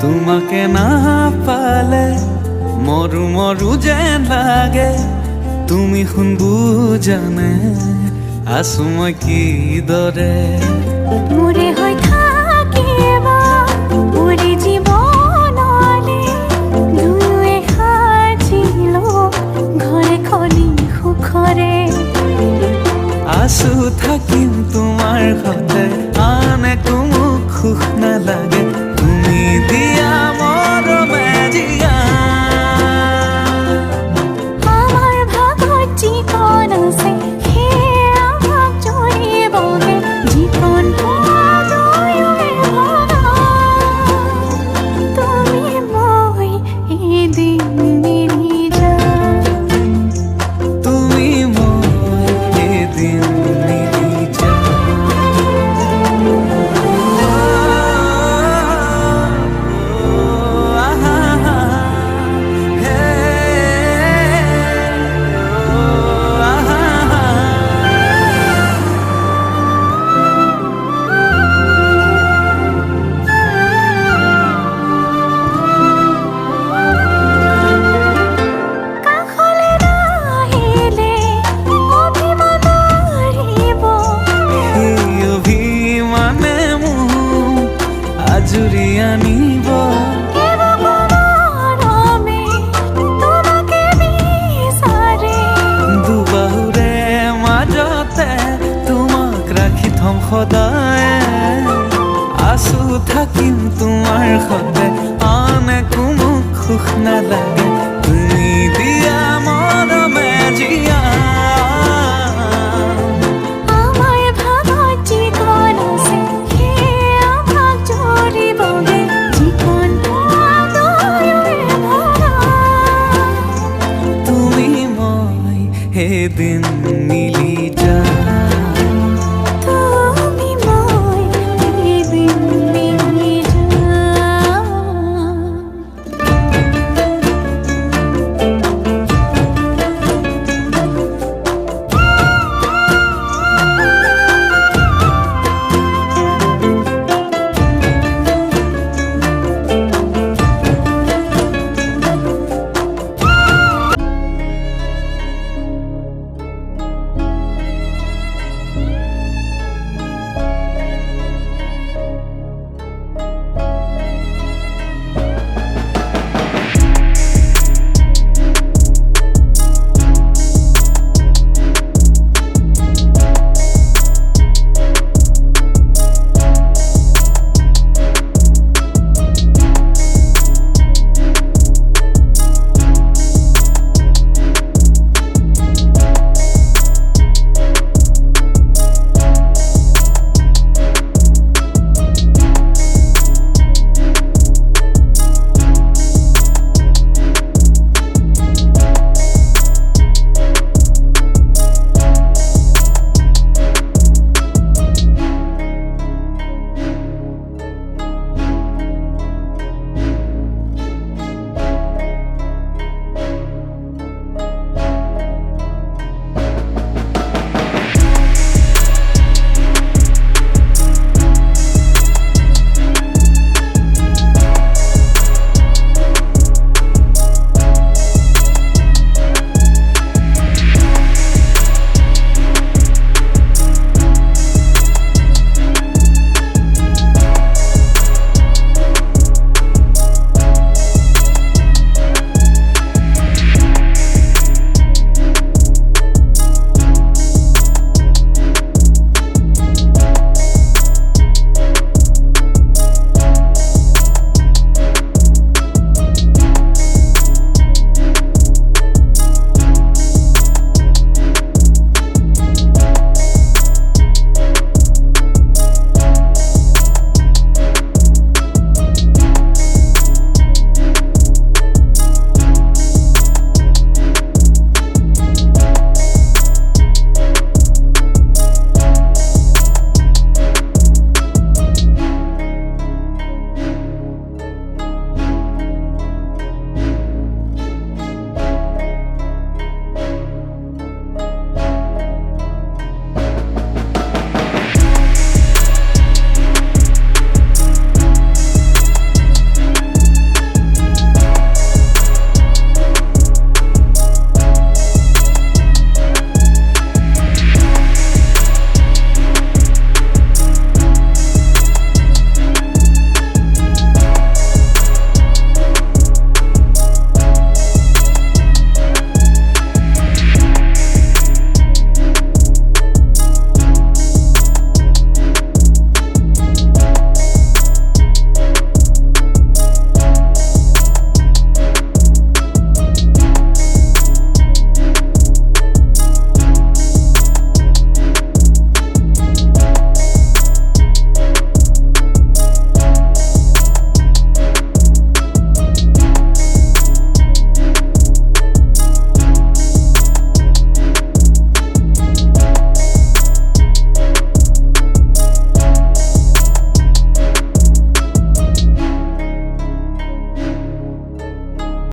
তোমাকে না পালে মৰু মৰু যেন লাগে তুমি শুন বুজানে আছো মই কিদৰে মোৰে হৈ থাকিবা মোৰে জীৱনলে দুয়োৱে সাজিলো ঘৰে খনি সুখৰে আছো থাকিম তোমাৰ সতে আন একো মোক সুখ নালাগে তুমি দিয়া মৰমে জিয়া আমাৰ ভাগত জীৱন আছে সেয়া ভাগ জৰিবগে জীৱন দুয়োৱে ভগা তুমি মই এদিন মিলি যাম তুমি মই এদিন মিলি কাষলে নাহিলে অভিমান বাঢ়িব সেই অভিমানে মোক আজুৰি আনিব মৰমে তোমাকে বিচাৰে দুবাহুৰে মাজতে তোমাক ৰাখি থম সদায় আছো থাকিম তোমাৰ সতে আন একো মোক সুখ নালাগে